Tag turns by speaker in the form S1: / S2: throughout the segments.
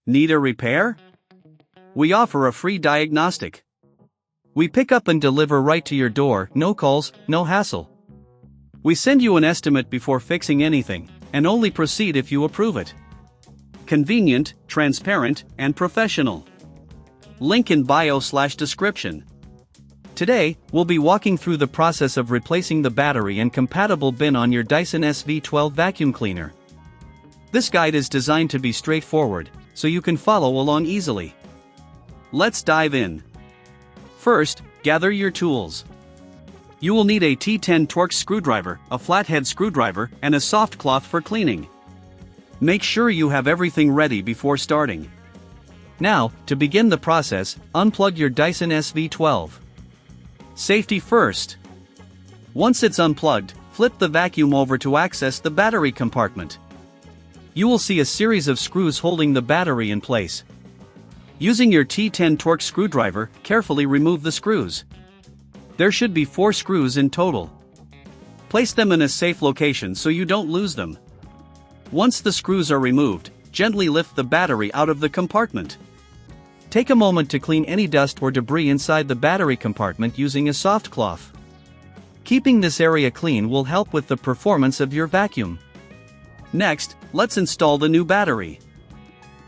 S1: Need a repair? We offer a free diagnostic. We pick up and deliver right to your door, no calls, no hassle. We send you an estimate before fixing anything, and only proceed if you approve it. Convenient, transparent, and professional. Link in bio/description. Today, we'll be walking through the process of replacing the battery and compatible bin on your Dyson SV12 vacuum cleaner. This guide is designed to be straightforward, so you can follow along easily. Let's dive in. First, gather your tools. You will need a T10 Torx screwdriver, a flathead screwdriver, and a soft cloth for cleaning. Make sure you have everything ready before starting. Now, to begin the process, unplug your Dyson SV12. Safety first. Once it's unplugged, flip the vacuum over to access the battery compartment. You will see a series of screws holding the battery in place. Using your T10 Torx screwdriver, carefully remove the screws. There should be 4 screws in total. Place them in a safe location so you don't lose them. Once the screws are removed, gently lift the battery out of the compartment. Take a moment to clean any dust or debris inside the battery compartment using a soft cloth. Keeping this area clean will help with the performance of your vacuum. Next, let's install the new battery.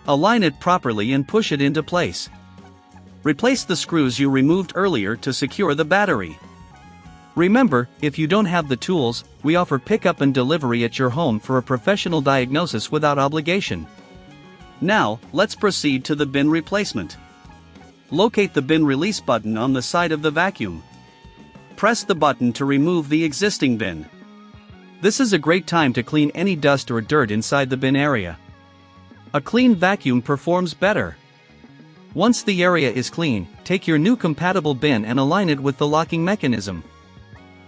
S1: Align it properly and push it into place. Replace the screws you removed earlier to secure the battery. Remember, if you don't have the tools, we offer pickup and delivery at your home for a professional diagnosis without obligation. Now, let's proceed to the bin replacement. Locate the bin release button on the side of the vacuum. Press the button to remove the existing bin. This is a great time to clean any dust or dirt inside the bin area. A clean vacuum performs better. Once the area is clean, take your new compatible bin and align it with the locking mechanism.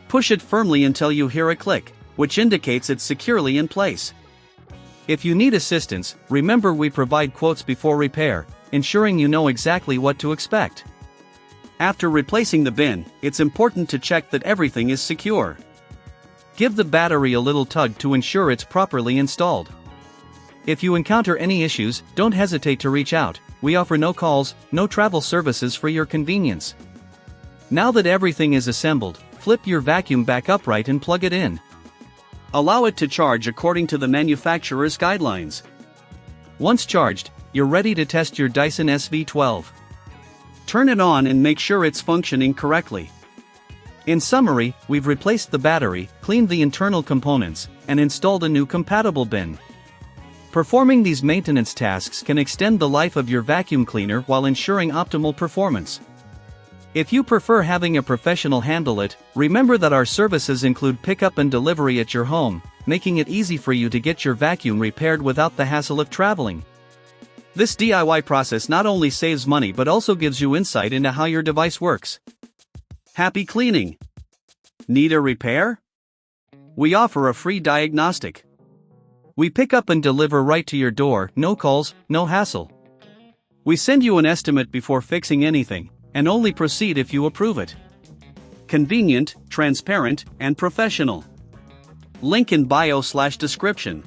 S1: Push it firmly until you hear a click, which indicates it's securely in place. If you need assistance, remember we provide quotes before repair, ensuring you know exactly what to expect. After replacing the bin, it's important to check that everything is secure. Give the battery a little tug to ensure it's properly installed. If you encounter any issues, don't hesitate to reach out. We offer no calls, no travel services for your convenience. Now that everything is assembled, flip your vacuum back upright and plug it in. Allow it to charge according to the manufacturer's guidelines. Once charged, you're ready to test your Dyson SV12. Turn it on and make sure it's functioning correctly. In summary, we've replaced the battery, cleaned the internal components, and installed a new compatible bin. Performing these maintenance tasks can extend the life of your vacuum cleaner while ensuring optimal performance. If you prefer having a professional handle it, remember that our services include pickup and delivery at your home, making it easy for you to get your vacuum repaired without the hassle of traveling. This DIY process not only saves money but also gives you insight into how your device works. Happy cleaning! Need a repair? We offer a free diagnostic. We pick up and deliver right to your door, no calls, no hassle. We send you an estimate before fixing anything, and only proceed if you approve it. Convenient, transparent, and professional. Link in bio/description.